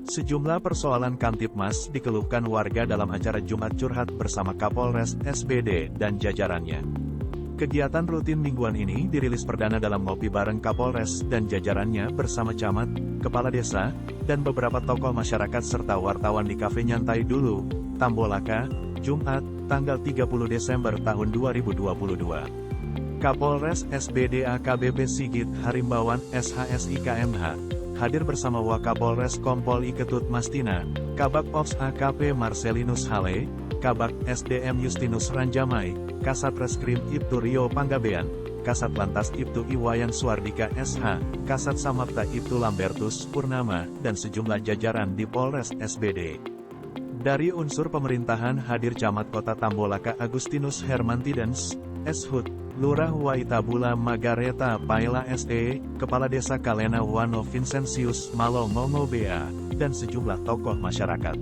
Sejumlah persoalan Kamtibmas dikeluhkan warga dalam acara Jumat Curhat bersama Kapolres SBD dan jajarannya. Kegiatan rutin mingguan ini dirilis perdana dalam ngopi bareng Kapolres dan jajarannya bersama camat, kepala desa, dan beberapa tokoh masyarakat serta wartawan di Cafe Nyantai Dulu, Tambolaka, Jumat, tanggal 30 Desember tahun 2022. Kapolres SBD AKBP Sigit Harimbawan SHSI KMH hadir bersama Wakapolres Kompol I Ketut Mastina, Kabak Ops AKP Marcelinus Hale, Kabak SDM Justinus Ranjamai, Kasat Reskrim Ibtu Rio Panggabean, Kasat Lantas Ibtu Iwayan Suardika SH, Kasat Samapta Ibtu Lambertus Purnama, dan sejumlah jajaran di Polres SBD. Dari unsur pemerintahan hadir Camat Kota Tambolaka Agustinus Hermantidens, Shut, Lurah Waitabula Magareta Paila SE, Kepala Desa Kalena Wano Vincentius Malongongo BA, dan sejumlah tokoh masyarakat.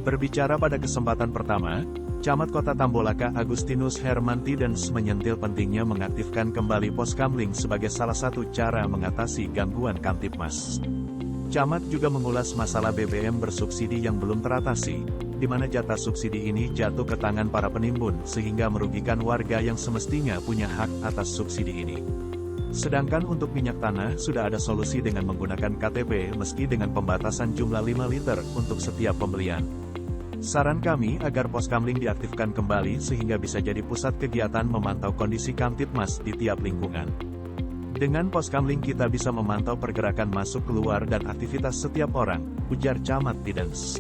Berbicara pada kesempatan pertama, Camat Kota Tambolaka Agustinus Hermantidens menyentil pentingnya mengaktifkan kembali Poskamling sebagai salah satu cara mengatasi gangguan Kamtibmas. Camat juga mengulas masalah BBM bersubsidi yang belum teratasi, di mana jatah subsidi ini jatuh ke tangan para penimbun sehingga merugikan warga yang semestinya punya hak atas subsidi ini. Sedangkan untuk minyak tanah sudah ada solusi dengan menggunakan KTP meski dengan pembatasan jumlah 5 liter untuk setiap pembelian. Saran kami agar Poskamling diaktifkan kembali sehingga bisa jadi pusat kegiatan memantau kondisi Kamtibmas di tiap lingkungan. Dengan Poskamling kita bisa memantau pergerakan masuk keluar dan aktivitas setiap orang, ujar Camat Tidens.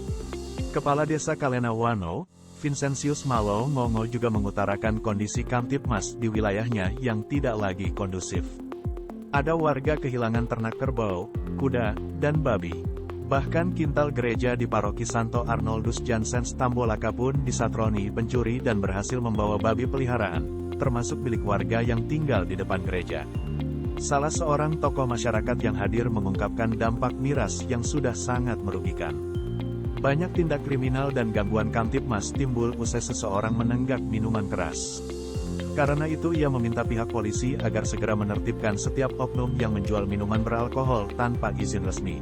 Kepala Desa Kalena Wano, Vincentius Malongongo juga mengutarakan kondisi Kamtibmas di wilayahnya yang tidak lagi kondusif. Ada warga kehilangan ternak kerbau, kuda, dan babi. Bahkan kintal gereja di Paroki Santo Arnoldus Janssens Tambolaka pun disatroni pencuri dan berhasil membawa babi peliharaan, termasuk milik warga yang tinggal di depan gereja. Salah seorang tokoh masyarakat yang hadir mengungkapkan dampak miras yang sudah sangat merugikan. Banyak tindak kriminal dan gangguan Kamtibmas timbul usai seseorang menenggak minuman keras. Karena itu ia meminta pihak polisi agar segera menertibkan setiap oknum yang menjual minuman beralkohol tanpa izin resmi.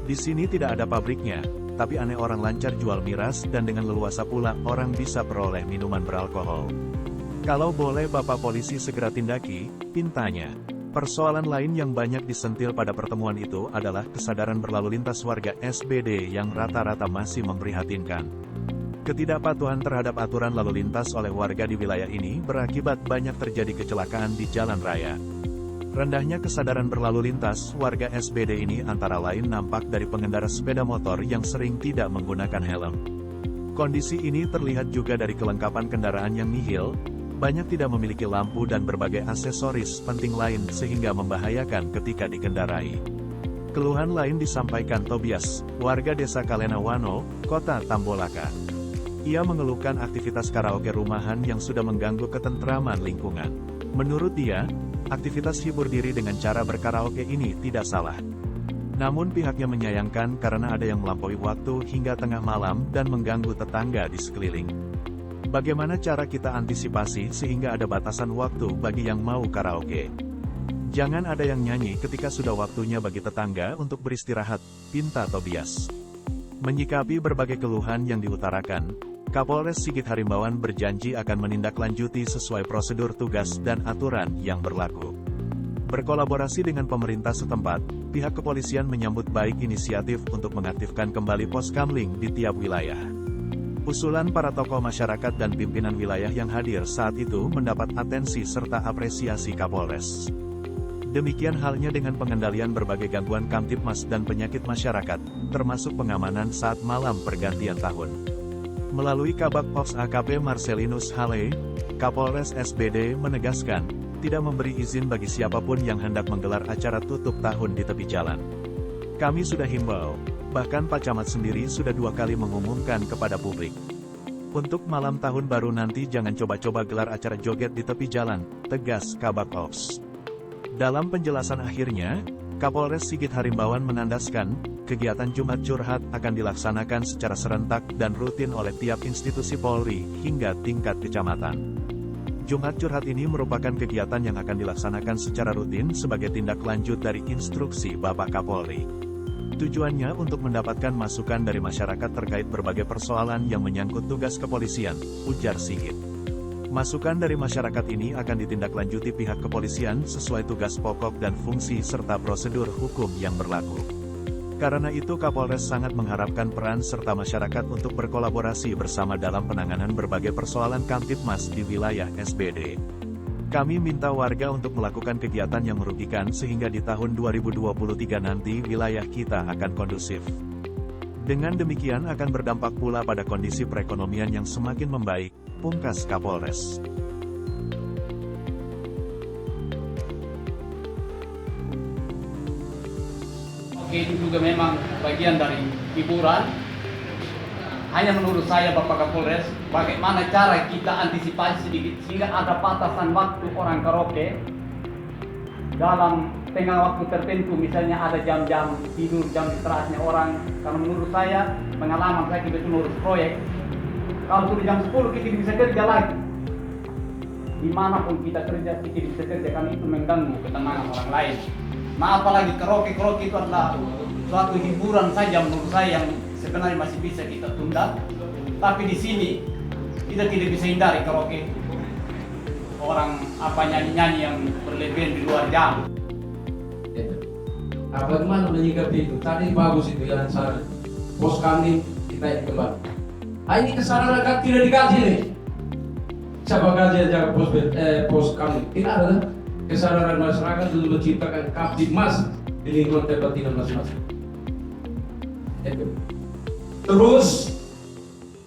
Di sini tidak ada pabriknya, tapi aneh orang lancar jual miras dan dengan leluasa pula orang bisa peroleh minuman beralkohol. Kalau boleh Bapak Polisi segera tindaki, pintanya. Persoalan lain yang banyak disentil pada pertemuan itu adalah kesadaran berlalu lintas warga SBD yang rata-rata masih memprihatinkan. Ketidakpatuhan terhadap aturan lalu lintas oleh warga di wilayah ini berakibat banyak terjadi kecelakaan di jalan raya. Rendahnya kesadaran berlalu lintas warga SBD ini antara lain nampak dari pengendara sepeda motor yang sering tidak menggunakan helm. Kondisi ini terlihat juga dari kelengkapan kendaraan yang nihil, banyak tidak memiliki lampu dan berbagai aksesoris penting lain sehingga membahayakan ketika dikendarai. Keluhan lain disampaikan Tobias, warga desa Kalena Wano, kota Tambolaka. Ia mengeluhkan aktivitas karaoke rumahan yang sudah mengganggu ketentraman lingkungan. Menurut dia, aktivitas hibur diri dengan cara berkaraoke ini tidak salah. Namun pihaknya menyayangkan karena ada yang melampaui waktu hingga tengah malam dan mengganggu tetangga di sekeliling. Bagaimana cara kita antisipasi sehingga ada batasan waktu bagi yang mau karaoke? Jangan ada yang nyanyi ketika sudah waktunya bagi tetangga untuk beristirahat, pinta Tobias. Menyikapi berbagai keluhan yang diutarakan, Kapolres Sigit Harimbawan berjanji akan menindaklanjuti sesuai prosedur tugas dan aturan yang berlaku. Berkolaborasi dengan pemerintah setempat, pihak kepolisian menyambut baik inisiatif untuk mengaktifkan kembali Poskamling di tiap wilayah. Usulan para tokoh masyarakat dan pimpinan wilayah yang hadir saat itu mendapat atensi serta apresiasi Kapolres. Demikian halnya dengan pengendalian berbagai gangguan Kamtibmas dan penyakit masyarakat, termasuk pengamanan saat malam pergantian tahun. Melalui Kabak Ops AKP Marcelinus Hale, Kapolres SBD menegaskan, tidak memberi izin bagi siapapun yang hendak menggelar acara tutup tahun di tepi jalan. Kami sudah himbau. Bahkan Pak Camat sendiri sudah 2 kali mengumumkan kepada publik. Untuk malam tahun baru nanti jangan coba-coba gelar acara joget di tepi jalan, tegas Kabak Ops. Dalam penjelasan akhirnya, Kapolres Sigit Harimbawan menandaskan, kegiatan Jumat Curhat akan dilaksanakan secara serentak dan rutin oleh tiap institusi Polri hingga tingkat kecamatan. Jumat Curhat ini merupakan kegiatan yang akan dilaksanakan secara rutin sebagai tindak lanjut dari instruksi Bapak Kapolri. Tujuannya untuk mendapatkan masukan dari masyarakat terkait berbagai persoalan yang menyangkut tugas kepolisian, ujar Sigit. Masukan dari masyarakat ini akan ditindaklanjuti pihak kepolisian sesuai tugas pokok dan fungsi serta prosedur hukum yang berlaku. Karena itu Kapolres sangat mengharapkan peran serta masyarakat untuk berkolaborasi bersama dalam penanganan berbagai persoalan Kamtibmas di wilayah SBD. Kami minta warga untuk melakukan kegiatan yang merugikan sehingga di tahun 2023 nanti wilayah kita akan kondusif. Dengan demikian akan berdampak pula pada kondisi perekonomian yang semakin membaik, pungkas Kapolres. Oke, itu juga memang bagian dari hiburan. Hanya menurut saya Bapak Kapolres, bagaimana cara kita antisipasi sedikit sehingga ada batasan waktu orang karaoke dalam tengah waktu tertentu, misalnya ada jam-jam tidur, jam istirahatnya orang. Karena menurut saya, pengalaman saya kita ngurus proyek, kalau sudah jam 10 kita bisa kerja lagi. Dimanapun kita kerja, kita bisa kerja, karena itu mengganggu ketenangan orang lain. Nah apalagi karaoke itu adalah suatu hiburan saja menurut saya yang sebenarnya masih bisa kita tunda, tapi di sini kita tidak bisa hindari karaoke orang nyanyi-nyanyi yang berlebihan di luar jam. Bagaimana menyikapi itu? Tadi bagus itu yang pos kami kita kembali. Ini kesalahan kan tidak dikaji nih. Siapa gaji jaga pos kami? Tidak ada kesadaran masyarakat untuk menciptakan Kamtibmas di lingkungan tempat tinggal masing-masing. Terus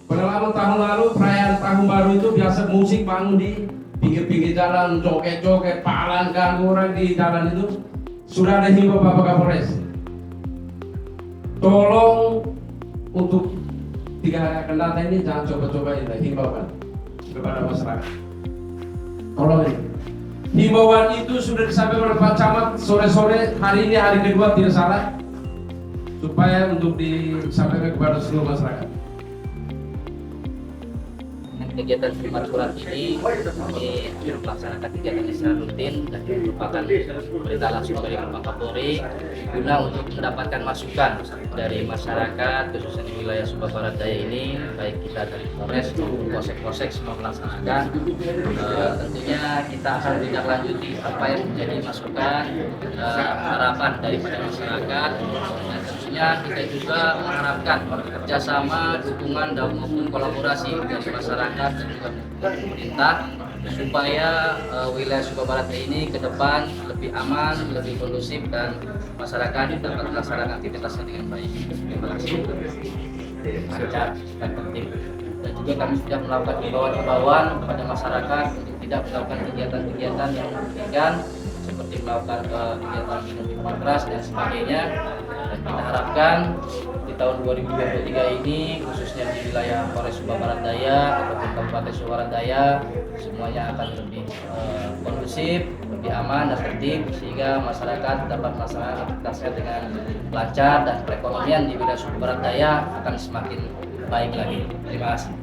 pengalaman tahun lalu perayaan tahun baru itu biasa musik bangun di pinggir-pinggir jalan, joget-joget, palang ganggu orang di jalan itu. Sudah ada himbau Bapak Kapolres, tolong untuk 3 hari akan datang ini jangan coba-coba ini, himbauan kepada masyarakat. Tolong ini. Himbauan itu sudah disampaikan oleh Pak Camat sore-sore hari ini, hari kedua tidak salah, supaya untuk disampaikan kepada seluruh masyarakat. Kegiatan Jumat Surat ini kami melaksanakan kegiatan secara rutin dan merupakan perintah langsung dari Bapak Kapolri guna untuk mendapatkan masukan dari masyarakat khususnya di wilayah Sumba Barat Daya ini, baik kita dari Polres maupun polsek-polsek semua melaksanakan. Tentunya kita akan menindaklanjuti apa yang menjadi masukan, harapan daripada masyarakat, dan tentunya kita juga mengharapkan kerjasama, dukungan dan maupun kolaborasi dari masyarakat dan juga pemerintah supaya wilayah Sumba Barat ini ke depan lebih aman, lebih kondusif dan masyarakat dapat melaksanakan aktivitasnya dengan baik. Terima kasih. Lancar dan tertib. Dan juga kami sudah melakukan himbauan-himbauan kepada masyarakat untuk tidak melakukan kegiatan-kegiatan yang merugikan seperti melakukan kegiatan minum keras dan sebagainya. Dan kita harapkan di tahun 2023 ini khususnya di wilayah Polres Sumba Barat Daya ataupun Kabupaten Sumba Barat Daya semuanya akan lebih kondusif, lebih aman dan tertib sehingga masyarakat dapat melaksanakan aktivitasnya dengan lancar dan perekonomian di wilayah Sumba Barat Daya akan semakin baik lagi. Terima kasih.